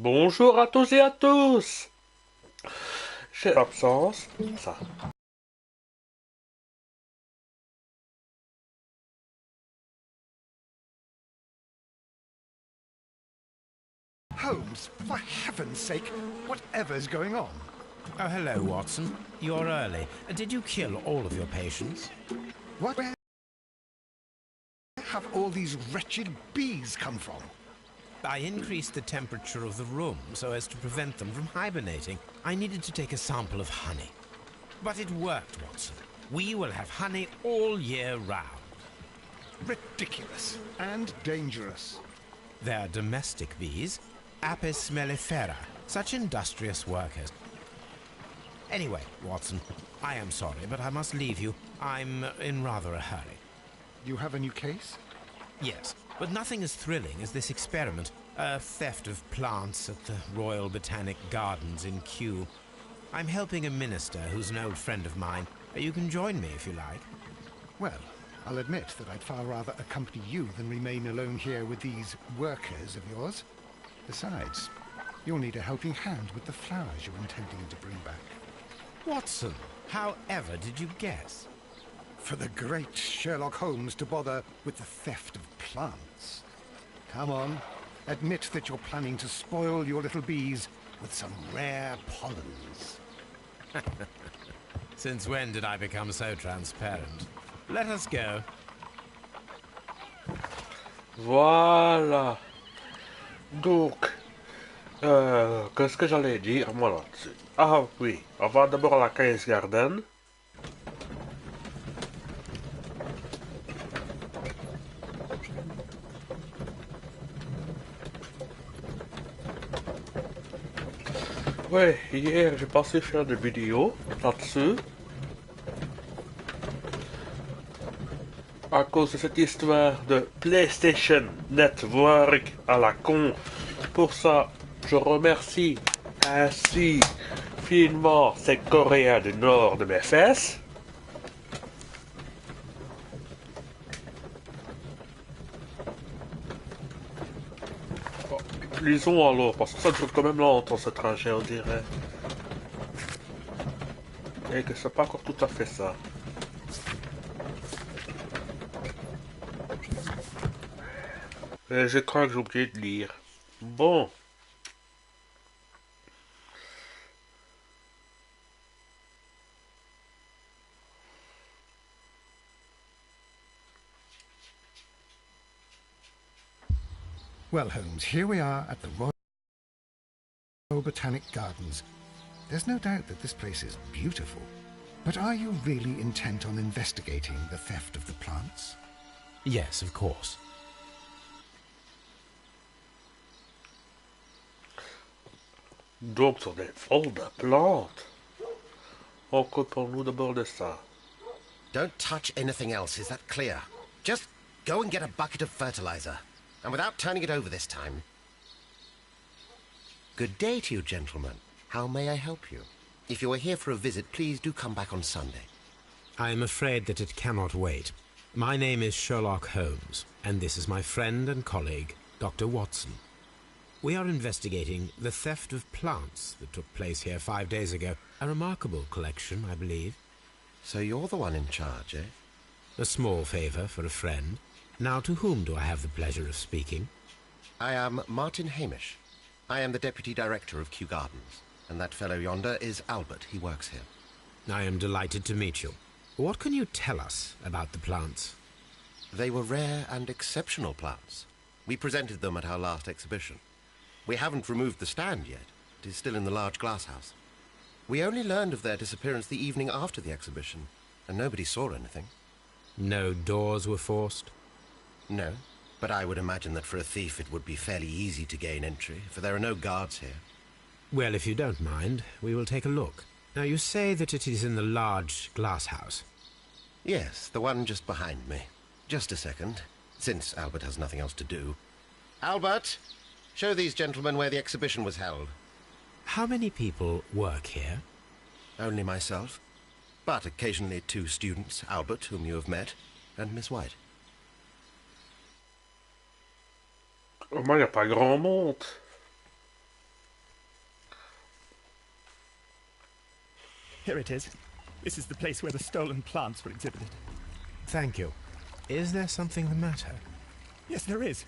Bonjour à tous et à tous. J'ai l'absence. Ça. Holmes, for heaven's sake, whatever's going on? Oh, hello, Watson. You're early. Did you kill all of your patients? What? Where have all these wretched bees come from? I increased the temperature of the room so as to prevent them from hibernating. I needed to take a sample of honey. But it worked, Watson. We will have honey all year round. Ridiculous and dangerous. They're domestic bees, Apis mellifera, such industrious workers. Anyway, Watson, I am sorry, but I must leave you. I'm in rather a hurry. You have a new case? Yes, but nothing as thrilling as this experiment. A theft of plants at the Royal Botanic Gardens in Kew. I'm helping a minister who's an old friend of mine. You can join me if you like. Well, I'll admit that I'd far rather accompany you than remain alone here with these workers of yours. Besides, you'll need a helping hand with the flowers you're intending to bring back. Watson, however did you guess? For the great Sherlock Holmes to bother with the theft of plants. Come on, admit that you're planning to spoil your little bees with some rare pollens. Since when did I become so transparent? Let us go. Voilà. Donc, qu'est-ce que j'allais dire moi là-dessus? Ah oui, on va d'abord à la Case Garden. Ouais, hier j'ai passé faire des vidéos là-dessus. À cause de cette histoire de PlayStation Network à la con. Pour ça, je remercie ainsi finement ces Coréens du Nord de mes fesses. Bon, lisons alors, parce que ça dure quand même longtemps ce trajet, on dirait. Et que c'est pas encore tout à fait ça. Et je crois que j'ai oublié de lire. Bon. Well, Holmes, here we are at the Royal Botanic Gardens. There's no doubt that this place is beautiful. But are you really intent on investigating the theft of the plants? Yes, of course. Donc, sur des vols de plantes. Occupons-nous d'abord de ça. Don't touch anything else, is that clear? Just go and get a bucket of fertilizer. And without turning it over this time. Good day to you, gentlemen. How may I help you? If you are here for a visit, please do come back on Sunday. I am afraid that it cannot wait. My name is Sherlock Holmes, and this is my friend and colleague, Dr. Watson. We are investigating the theft of plants that took place here 5 days ago. A remarkable collection, I believe. So you're the one in charge, eh? A small favour for a friend. Now, to whom do I have the pleasure of speaking? I am Martin Hamish. I am the Deputy Director of Kew Gardens. And that fellow yonder is Albert. He works here. I am delighted to meet you. What can you tell us about the plants? They were rare and exceptional plants. We presented them at our last exhibition. We haven't removed the stand yet. It is still in the large glass house. We only learned of their disappearance the evening after the exhibition, and nobody saw anything. No doors were forced? No, but I would imagine that for a thief it would be fairly easy to gain entry, for there are no guards here. Well, if you don't mind, we will take a look. Now, you say that it is in the large glass house. Yes, the one just behind me. Just a second, since Albert has nothing else to do. Albert, show these gentlemen where the exhibition was held. How many people work here? Only myself, but occasionally 2 students, Albert, whom you have met, and Miss White. Au moins, il n'y a pas grand monde. Here it is. This is the place where the stolen plants were exhibited. Thank you. Is there something the matter? Yes, there is.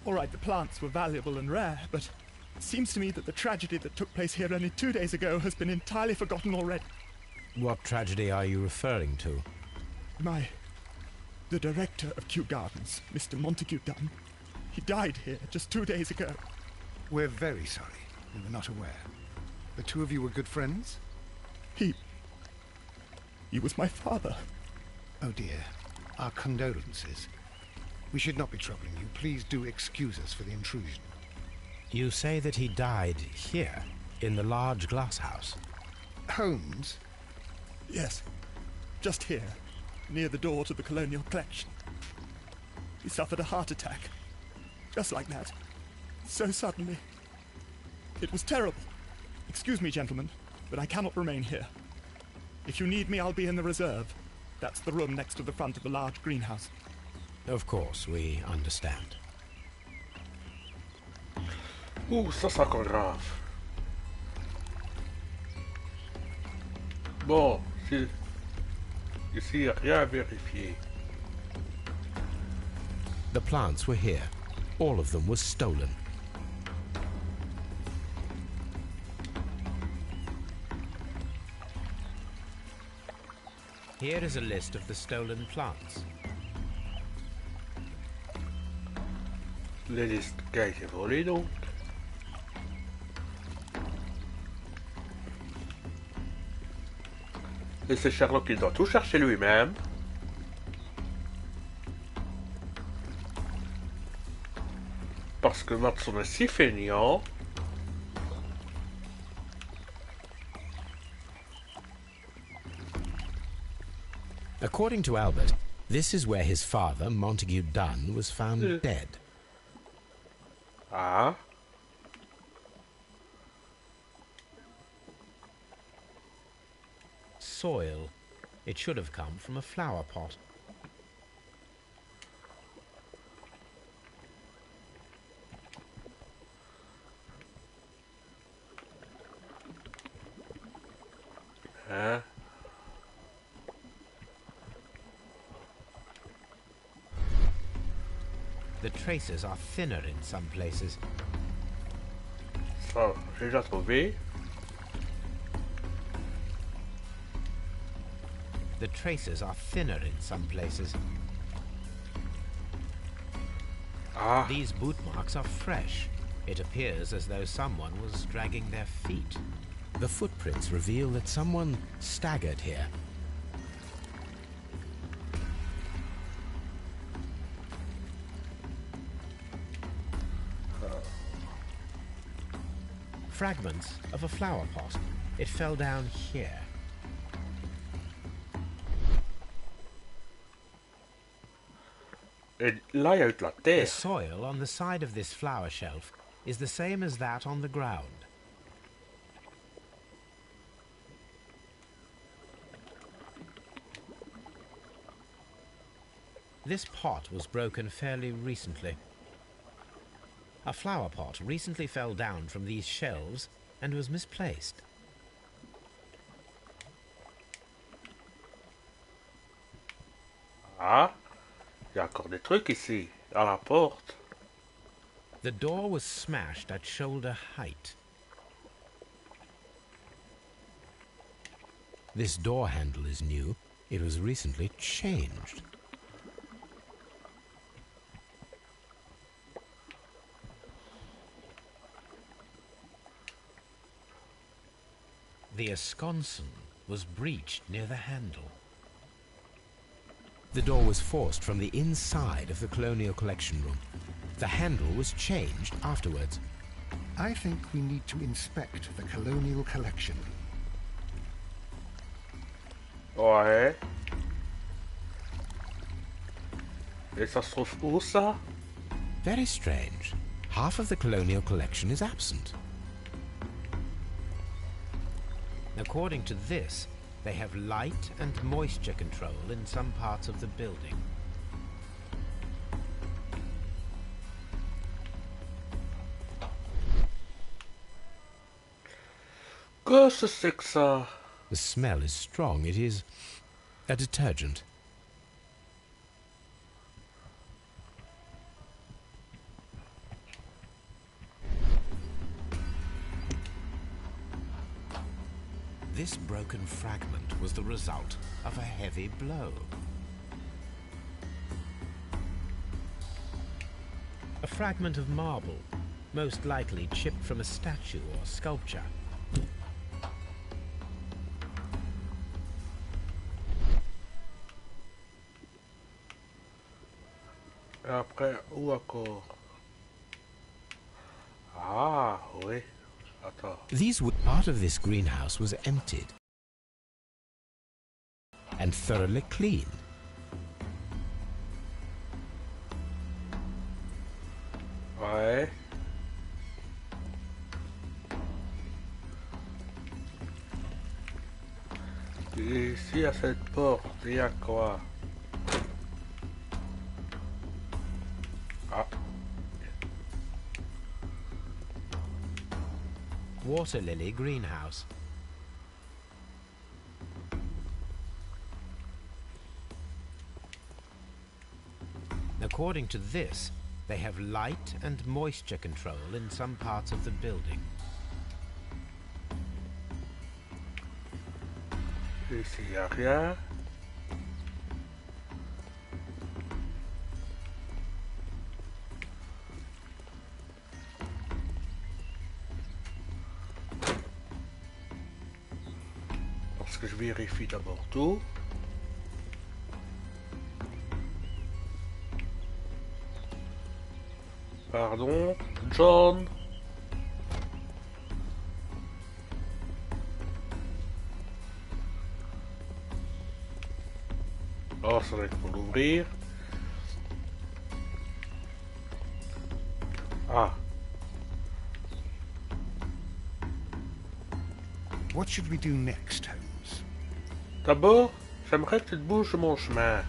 All right, the plants were valuable and rare, but it seems to me that the tragedy that took place here only 2 days ago has been entirely forgotten already. What tragedy are you referring to? The director of Kew Gardens, Mr. Montague Dunn, he died here just 2 days ago. We're very sorry. We were not aware. The two of you were good friends? He was my father. Oh dear. Our condolences. We should not be troubling you. Please do excuse us for the intrusion. You say that he died here, in the large glass house? Holmes? Yes, just here, near the door to the Colonial Collection. He suffered a heart attack. Just like that. So suddenly. It was terrible. Excuse me, gentlemen, but I cannot remain here. If you need me, I'll be in the reserve. That's the room next to the front of the large greenhouse. Of course, we understand. Ça c'est encore grave. Bon, ici il n'y a rien à vérifier. The plants were here. All of them were stolen. Here is a list of the stolen plants. Les listes qui a été volées donc. Et c'est Sherlock qui doit tout chercher lui-même. Parce que Watson est si feignant. According to Albert, this is where his father, Montague Dunn, was found dead. Ah. Soil. It should have come from a flower pot. Hein? The traces are thinner in some places. Ça, j'ai déjà trouvé. The traces are thinner in some places. Ah. These boot marks are fresh. It appears as though someone was dragging their feet. The footprints reveal that someone staggered here. Fragments of a flower pot. It fell down here. Et là, il y a eu de la The terre. soil on the side of this flower shelf is the same as that on the ground. This pot was broken fairly recently. A flower pot recently fell down from these shelves and was misplaced. Ah. Il y a encore des trucs ici, à la porte. The door was smashed at shoulder height. This door handle is new. It was recently changed. The esconsson was breached near the handle. The door was forced from the inside of the Colonial Collection room. The handle was changed afterwards. I think we need to inspect the Colonial Collection. Ouais. Et ça se trouve où ça? Very strange. Half of the Colonial Collection is absent. According to this, they have light and moisture control in some parts of the building. Que c'est que ça? The smell is strong. It is a detergent. This broken fragment was the result of a heavy blow. A fragment of marble, most likely chipped from a statue or sculpture. Et après, où encore? Ah, oui. Attends. Part of this greenhouse was emptied and thoroughly clean. Ouais. Et ici, à cette porte, il y a quoi? Ah. Water lily greenhouse. According to this, they have light and moisture control in some parts of the building. Ici, il n'y a rien. Parce que je vérifie d'abord tout. Pardon, John. Oh, ça va être pour l'ouvrir. Ah. What should we do next, Holmes? D'abord, j'aimerais que tu te bouges mon chemin.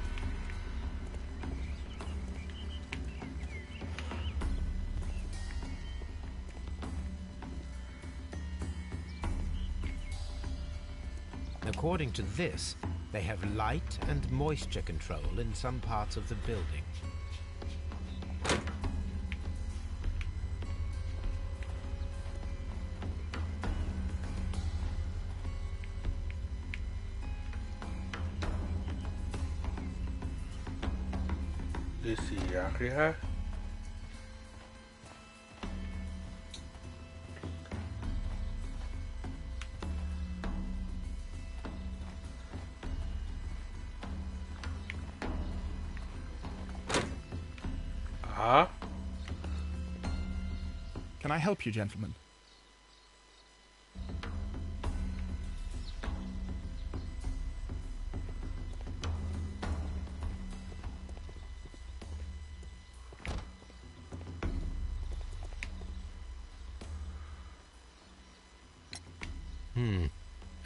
According to this, they have light and moisture control in some parts of the building. Ici, il n'y a rien. Ah. Can I help you, gentlemen?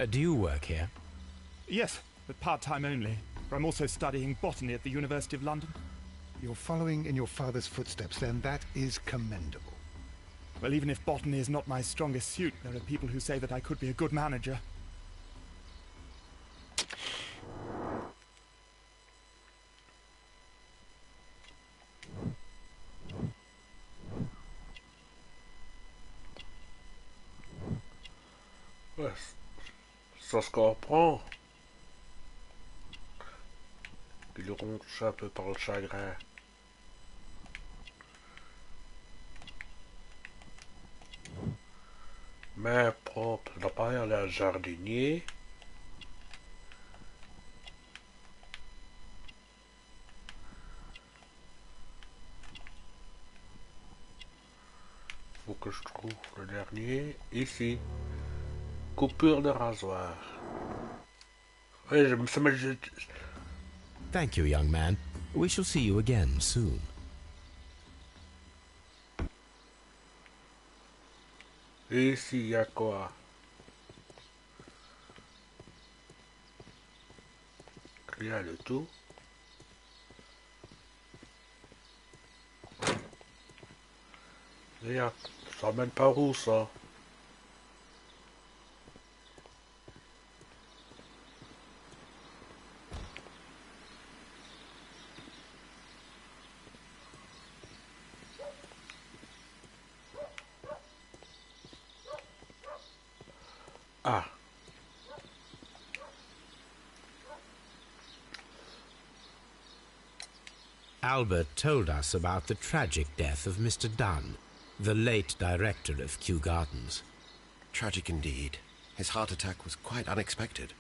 Do you work here? Yes, but part-time only. For I'm also studying botany at the University of London. You're following in your father's footsteps, then. That is commendable. Well, even if botany is not my strongest suit, there are people who say that I could be a good manager. Ouais, ça se comprend. Il ronge un peu par le chagrin. Main propre, il n'a pas l'air d'un jardinier. Faut que je trouve le dernier. Ici. Coupure de rasoir. Oui, Thank you, young man. We shall see you again soon. Ici, il y a quoi? Rien du tout. Rien. Ça mène par où, ça? Ah. Albert told us about the tragic death of Mr. Dunn, the late director of Kew Gardens. Tragic indeed. His heart attack was quite unexpected.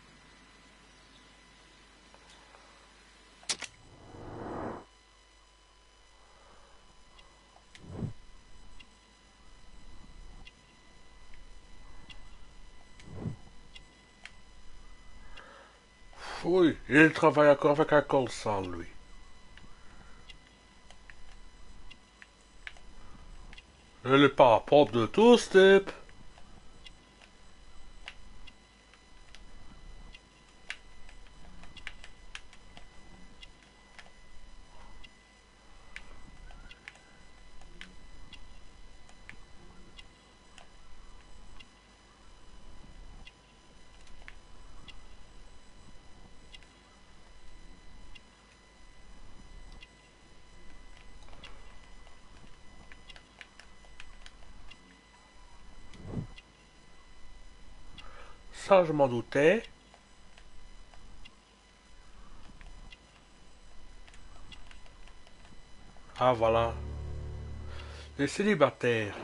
Oui, il travaille encore avec un col sale, lui. Il est pas propre de tout, ce type. Ça, je m'en doutais. Ah, voilà. Les célibataires.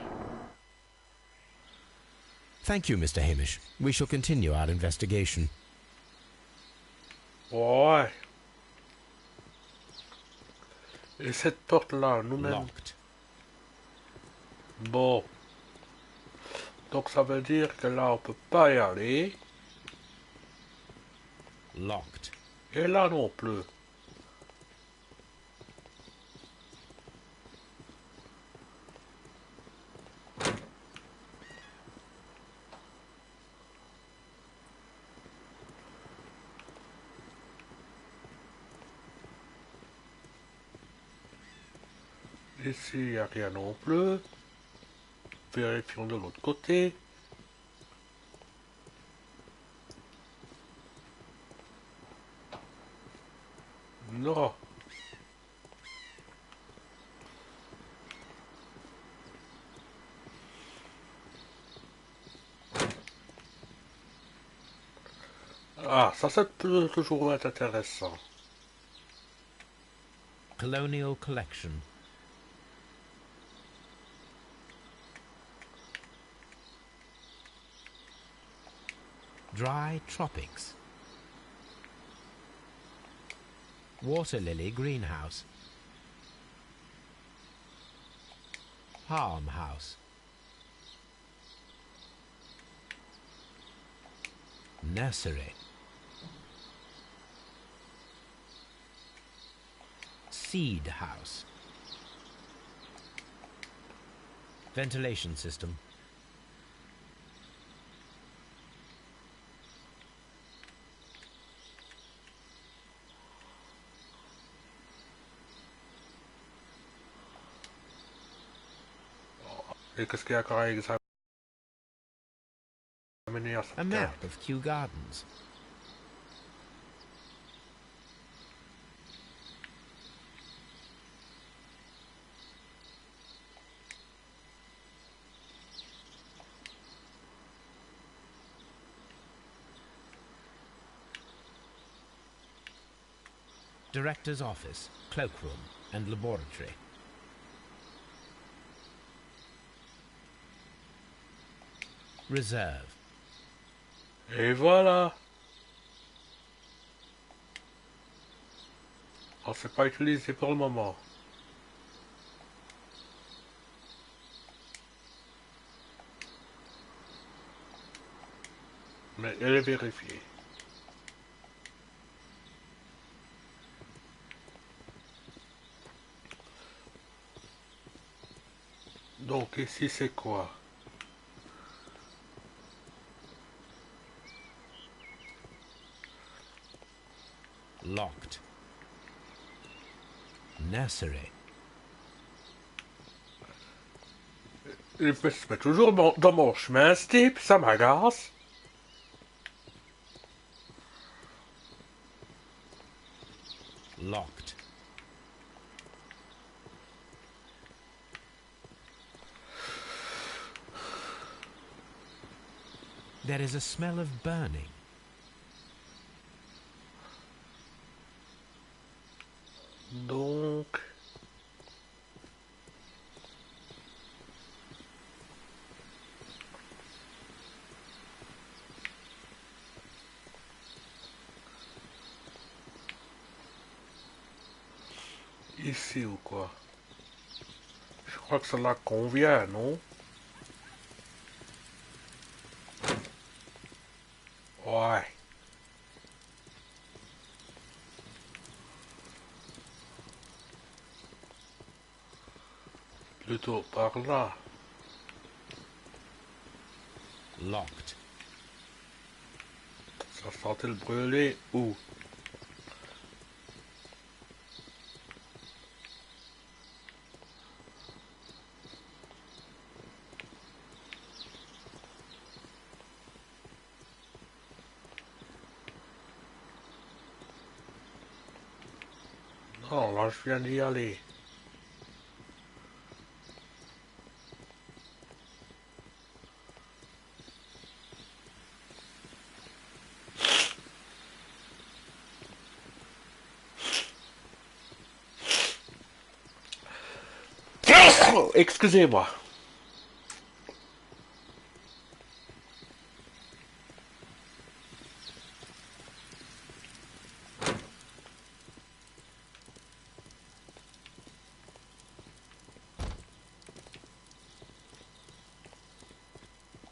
Thank you, Mr. Hamish. We shall continue our investigation. Ouais. Et cette porte-là, nous-mêmes. Locked. Bon. Donc ça veut dire que là, on peut pas y aller. Locked. Et là non plus. Ici, il n'y a rien non plus. Vérifions de l'autre côté. Non. Ah, ça peut toujours être intéressant. Colonial Collection. Dry Tropics. Water Lily Greenhouse. Palm House. Nursery. Seed House. Ventilation system. Et qu'est-ce qu'il y a encore à examiner à cette A carte? map of Kew Gardens. Director's office, cloakroom, and laboratory. Reserve. Et voilà. On ne s'est pas utilisé pour le moment. Mais elle est vérifiée. Donc ici c'est quoi? Locked. Nursery. Il se met toujours dans mon chemin, ce type, ça m'agace. Locked. There is a smell of burning. Donc... Ici ou quoi? Je crois que cela convient, non? Ouais. Plutôt par là. Locked. Ça sentait le brûler où? Non, là je viens d'y aller. Excusez-moi.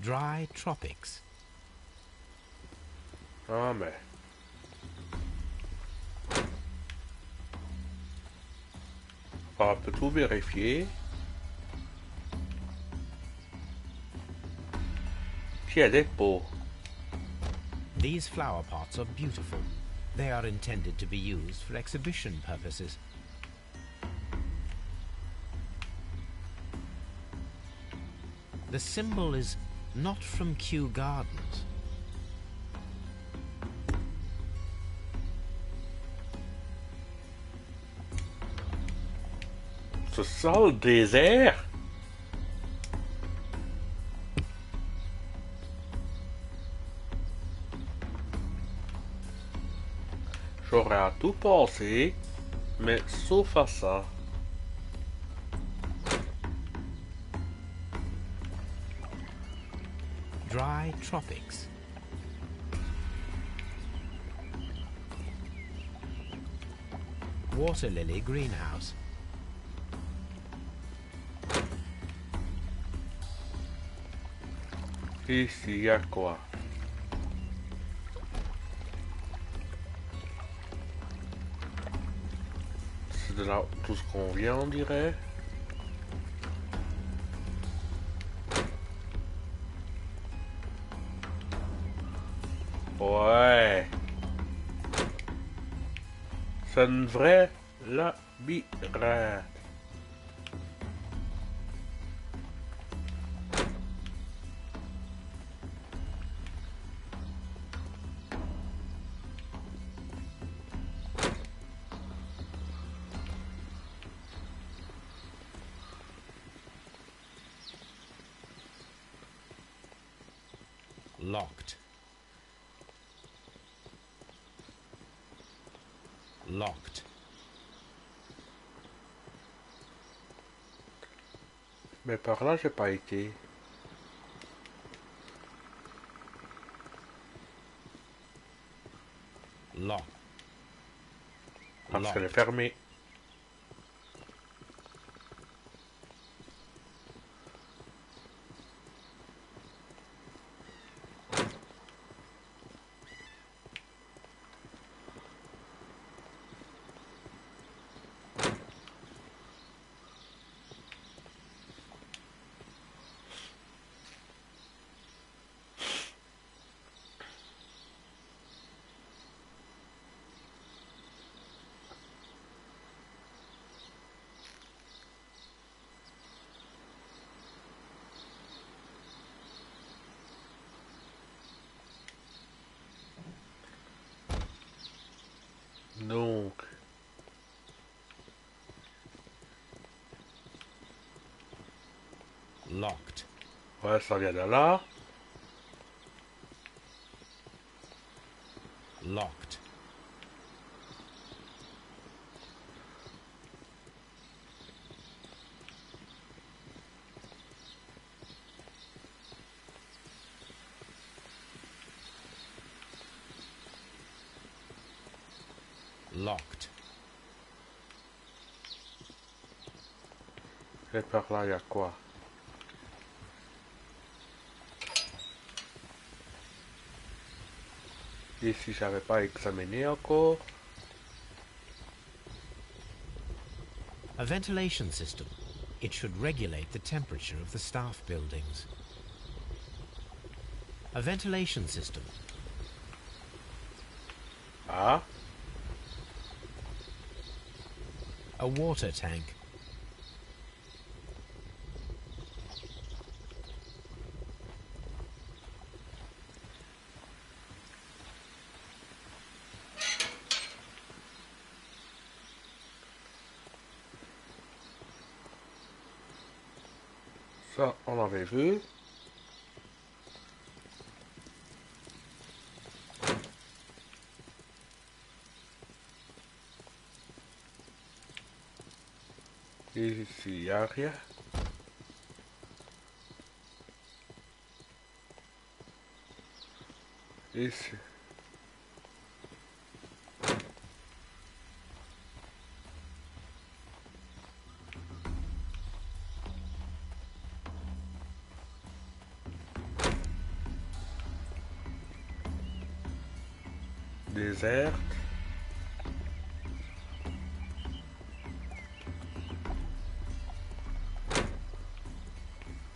Dry tropics. Ah mais... On peut tout vérifier. Tiens, des pots. These flower pots are beautiful. They are intended to be used for exhibition purposes. The symbol is not from Kew Gardens. Ce sent le désert. J'aurais à tout pensé, mais sauf à ça. Dry tropics. Water lily greenhouse. Ici, il y a quoi? C'est de là tout ce qu'on vient, on dirait. Ouais. C'est une vraie labyrinthe. Locked. Locked. Mais par là, j'ai pas été. Locked. Parce qu'elle est Locked. fermée. Donc, Locked. ouais, ça vient de là. Locked. Locked. Et par là, il y a quoi? Ici, j'avais pas examiné encore. A ventilation system. It should regulate the temperature of the staff buildings. A ventilation system. Ah, A water tank. ça, on l'avait vu. Ici, il n'y a rien. Ici. Déserte.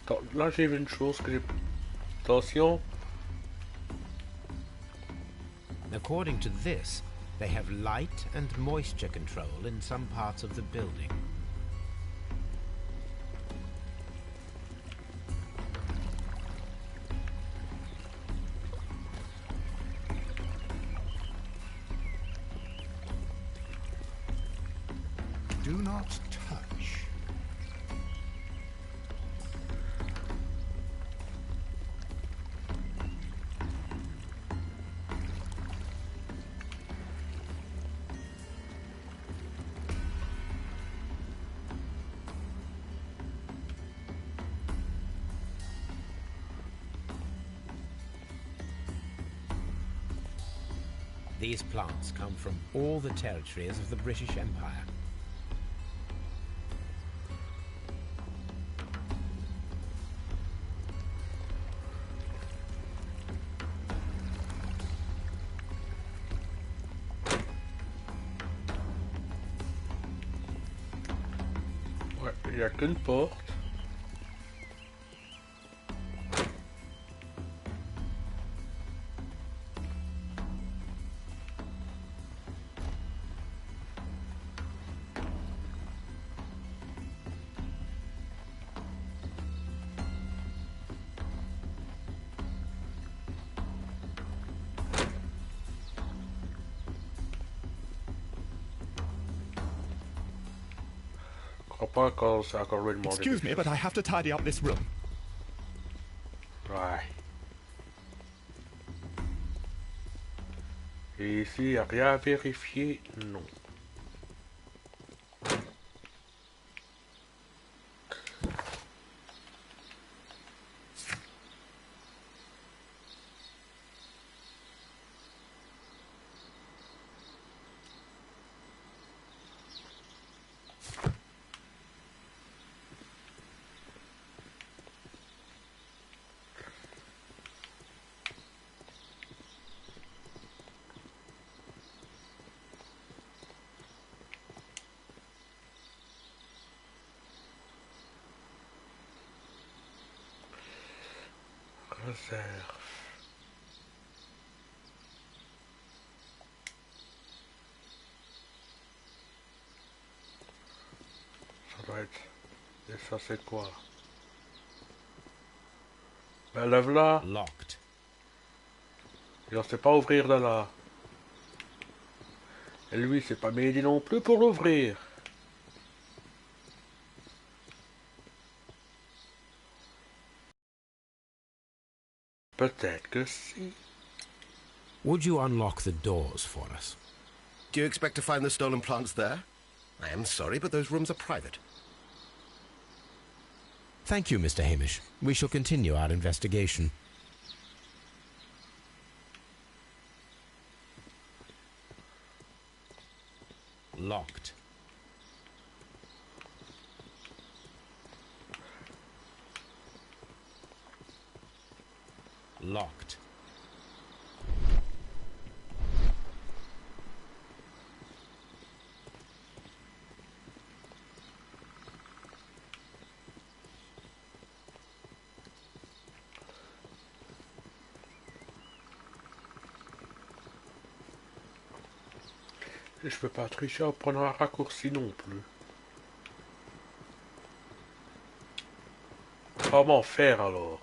Attends, là j'ai vu une chose que j'ai... Attention. According to this, they have light and moisture control in some parts of the building. Do not touch. These plants come from all the territories of the British Empire. Ouais, il n'y a qu'une porte. Je crois pas qu'on s'est encore lui demandé. Excuse me, but I have to tidy up this room. Ouais. Et ici, il n'y a rien à vérifier? Non. Réserve. Ça doit être... Et ça c'est quoi? Ben lève là. Locked. Et on sait pas ouvrir de là. Et lui c'est pas m'aider non plus pour l'ouvrir. Peut-être que si. Would you unlock the doors for us? Do you expect to find the stolen plants there? I am sorry, but those rooms are private. Thank you, Mr. Hamish. We shall continue our investigation. Locked. Locked. Et je peux pas tricher en prenant un raccourci non plus. Comment faire alors?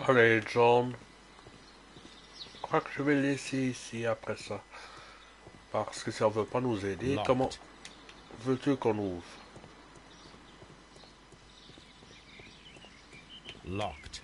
Allez, John. Je crois que je vais le laisser ici après ça. Parce que ça ne veut pas nous aider. Locked. Comment veux-tu qu'on ouvre? Locked.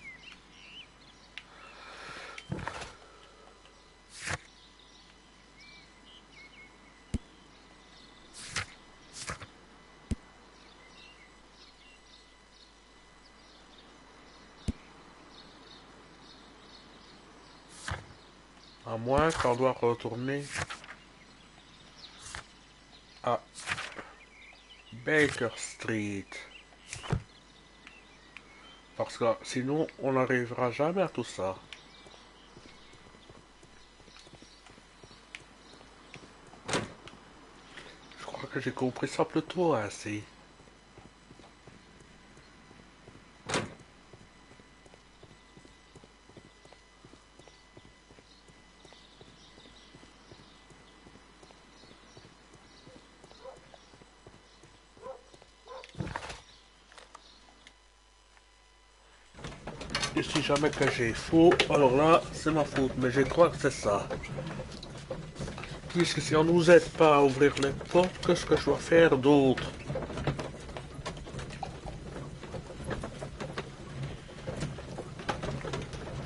À moins qu'on doit retourner à Baker Street. Parce que sinon, on n'arrivera jamais à tout ça. Je crois que j'ai compris ça plutôt ainsi. Et si jamais que j'ai faux, alors là, c'est ma faute. Mais je crois que c'est ça. Puisque si on nous aide pas à ouvrir les portes, qu'est-ce que je dois faire d'autre?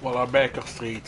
Voilà, Baker Street.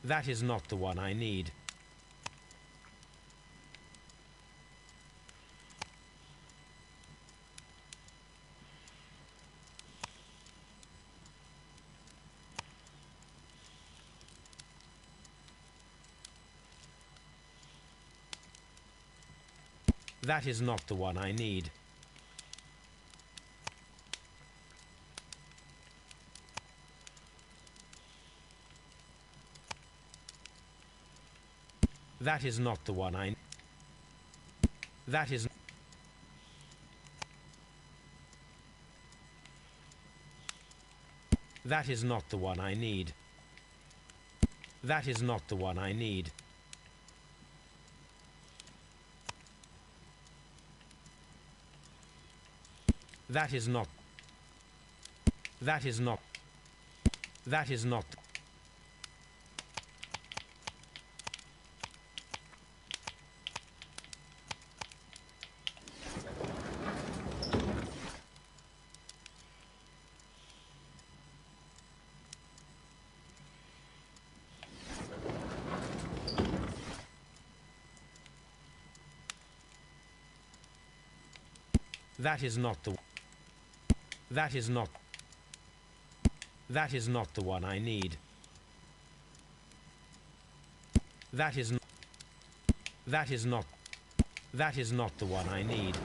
That is not the one I need. That is not the one I need. That is not the one I... That is... That is not the one I need. That is not the one I need. That is not... That is not... That is not... That is not the... That is not... That is not the one I need. That is not... That is not... That is not the one I need.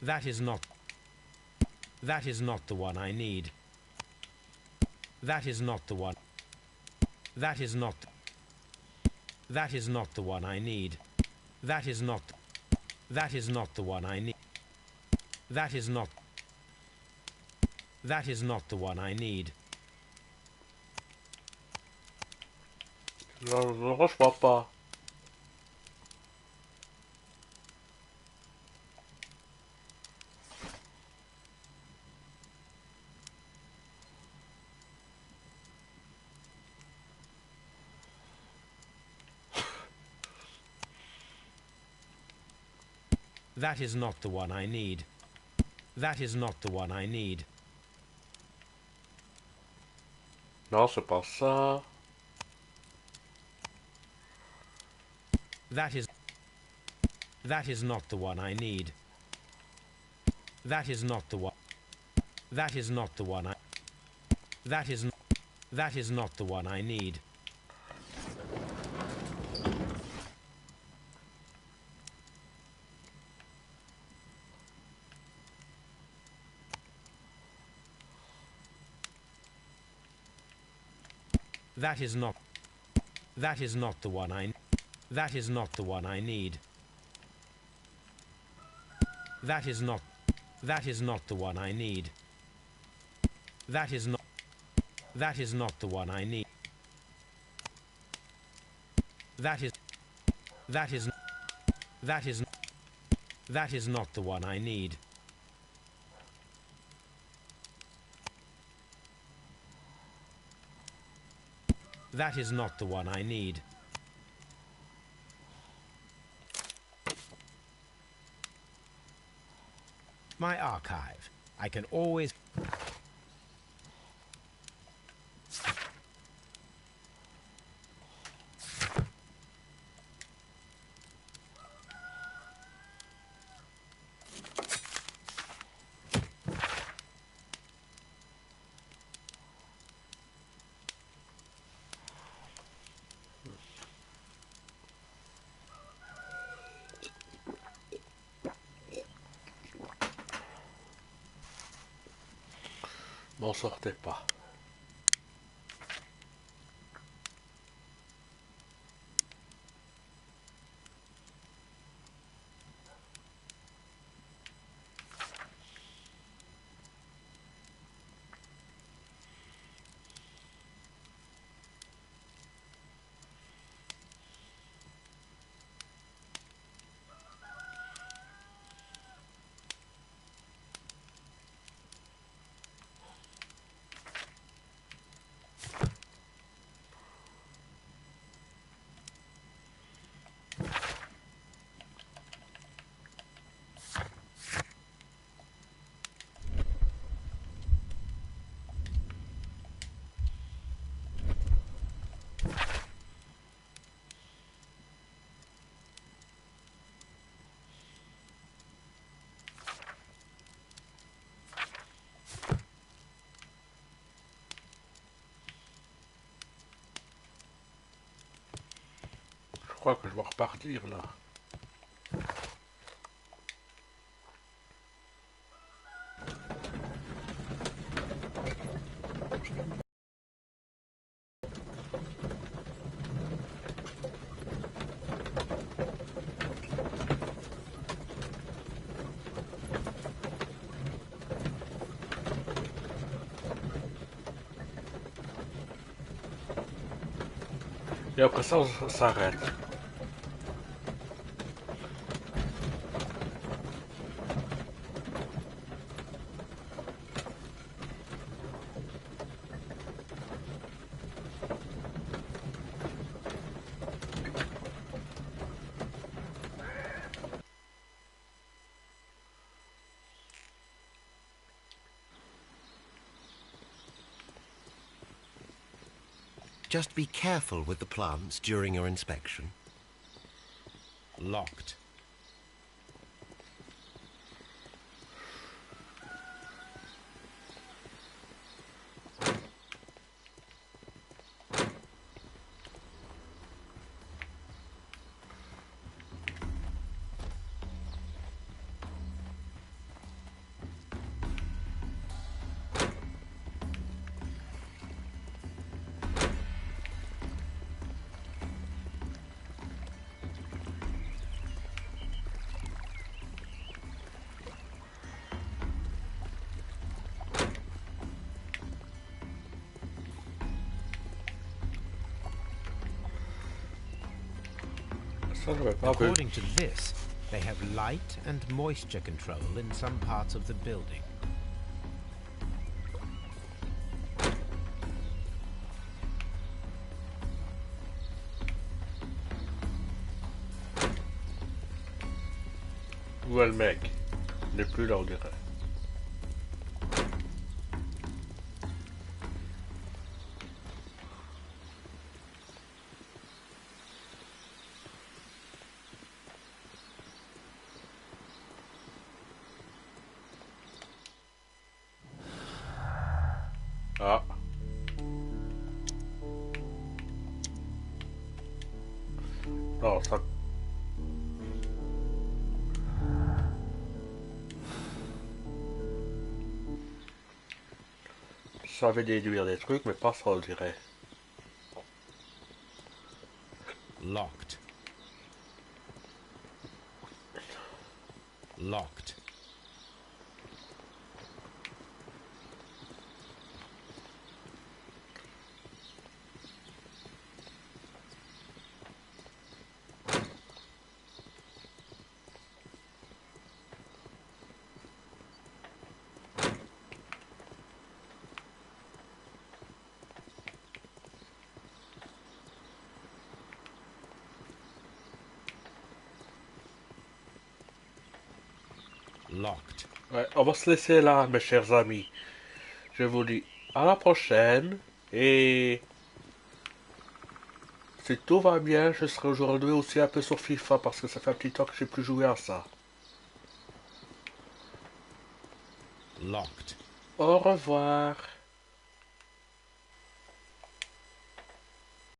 That is not... That is not the one I need. That is not the one... That is not... That is not the one I need. That is not... That is not the one I need. That is not... That is not the one I need. Non, je crois pas. That is not the one I need. That is not the one I need. Non, c'est pas ça. That is... That is not the one I need. That is not the one... That is not the one I... That is... That is not the one I need. That is not... That is not the one I... That is not the one I need. That is not... That is not the one I need. That is not... That is not the one I need. That is... That is... That is... That is not the one I need. That is not the one I need. My archive. I can always... M'en sortez pas. Je crois que je vais repartir là. Et après ça, on s'arrête. Just be careful with the plants during your inspection. Locked. Ça, j'avais pas vu. According to this, they have light and moisture control in some parts of the building. Où est le mec? Il n'est plus là, on dirait. Ah. Non, ça... Ça avait déduire des trucs, mais pas ça, on dirait. Locked. Locked. Locked. Ouais, on va se laisser là, mes chers amis. Je vous dis à la prochaine. Et si tout va bien, je serai aujourd'hui aussi un peu sur FIFA parce que ça fait un petit temps que j'ai plus joué à ça. Locked. Au revoir.